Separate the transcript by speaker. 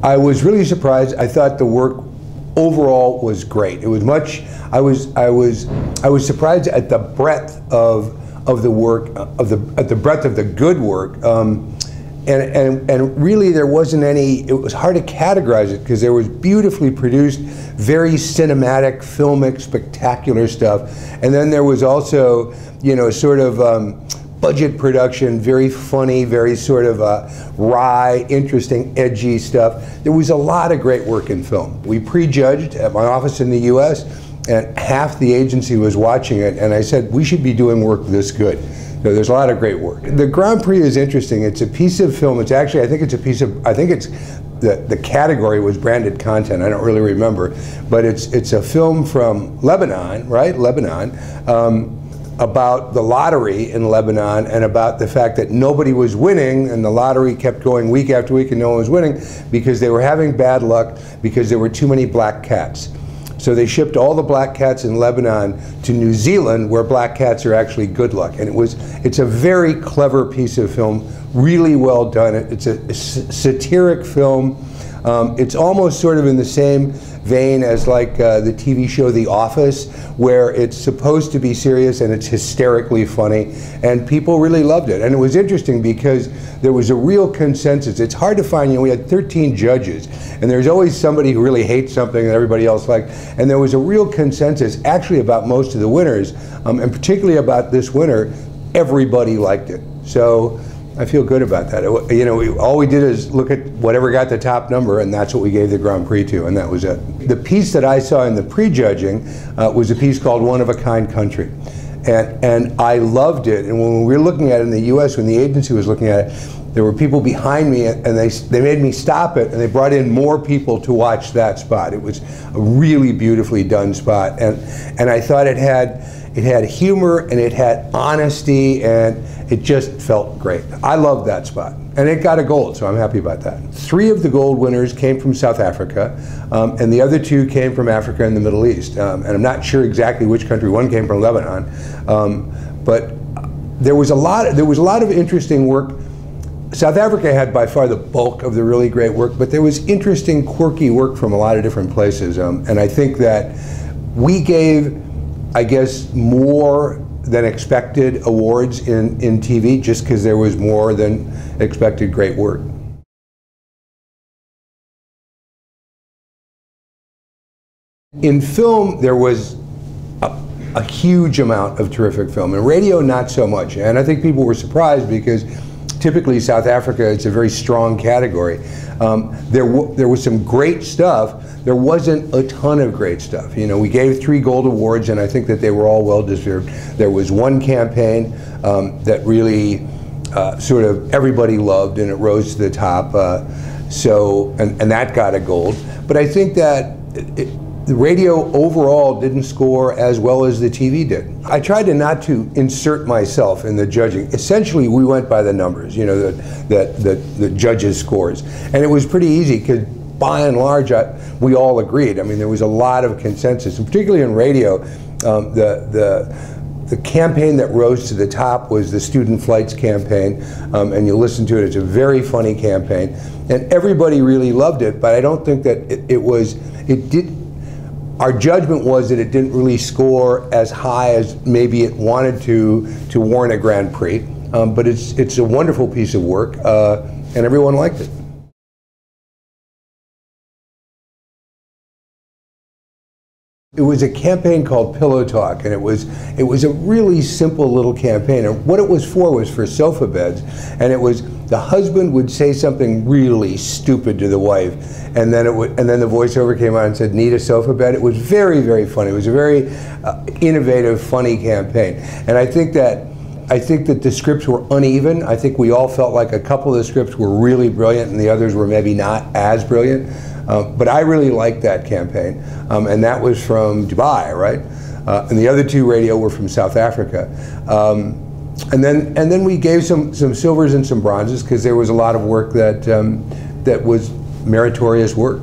Speaker 1: I was really surprised. I thought the work overall was great. It was much. I was surprised at the breadth of the work, at the breadth of the good work, and really there wasn't any. It was hard to categorize it because there was beautifully produced, very cinematic, filmic, spectacular stuff, and then there was also, you know, sort of budget production, very funny, very sort of wry, interesting, edgy stuff. There was a lot of great work in film. We prejudged at my office in the U.S., and half the agency was watching it, and I said, we should be doing work this good. So there's a lot of great work. The Grand Prix is interesting. It's a piece of film. It's actually, I think it's a piece of, I think it's, the category was branded content. I don't really remember, but it's a film from Lebanon, right? Lebanon. About the lottery in Lebanon and about the fact that nobody was winning, and the lottery kept going week after week and no one was winning because they were having bad luck because there were too many black cats. So they shipped all the black cats in Lebanon to New Zealand, where black cats are actually good luck. And it's a very clever piece of film, really well done. It's a satiric film. It's almost sort of in the same vein as like the TV show The Office, where it's supposed to be serious and it's hysterically funny, and people really loved it. And it was interesting because there was a real consensus. It's hard to find, you know, we had 13 judges, and there's always somebody who really hates something that everybody else liked, and there was a real consensus actually about most of the winners, and particularly about this winner. Everybody liked it. So I feel good about that. You know, all we did is look at whatever got the top number, and that's what we gave the Grand Prix to, and that was it. The piece that I saw in the prejudging was a piece called One of a Kind Country. And I loved it, and when we were looking at it in the US, when the agency was looking at it, there were people behind me, and they made me stop it, and they brought in more people to watch that spot. It was a really beautifully done spot, and I thought it had humor, and it had honesty, and it just felt great. I loved that spot. And it got a gold, so I'm happy about that. 3 of the gold winners came from South Africa, and the other 2 came from Africa and the Middle East. And I'm not sure exactly which country. One came from Lebanon. But there was a lot of interesting work. South Africa had by far the bulk of the really great work, but there was interesting, quirky work from a lot of different places. And I think that we gave, I guess, more than expected awards in TV just because there was more than expected great work. In film, there was a huge amount of terrific film. In radio, not so much. And I think people were surprised because typically South Africa, it's a very strong category. There was some great stuff. There wasn't a ton of great stuff. You know, we gave 3 gold awards, and I think that they were all well deserved. There was one campaign that really sort of everybody loved, and it rose to the top. And that got a gold. But I think that the radio overall didn't score as well as the TV did. I tried not to insert myself in the judging. Essentially, we went by the numbers, you know, the judges' scores. And it was pretty easy because by and large, we all agreed. I mean, there was a lot of consensus, and particularly in radio, the campaign that rose to the top was the Student Flights campaign, and you listen to it, it's a very funny campaign, and everybody really loved it, but I don't think that our judgment was that it didn't really score as high as maybe it wanted to warrant a Grand Prix, but it's a wonderful piece of work, and everyone liked it. It was a campaign called Pillow Talk, and it was a really simple little campaign. And what it was for sofa beds, and it was the husband would say something really stupid to the wife, and then the voiceover came on and said, "Need a sofa bed?" It was very, very funny. It was a very innovative, funny campaign, and I think that the scripts were uneven. I think we all felt like a couple of the scripts were really brilliant, and the others were maybe not as brilliant. But I really liked that campaign, and that was from Dubai, right? And the other 2 radio were from South Africa. And then we gave some silvers and some bronzes because there was a lot of work that was meritorious work.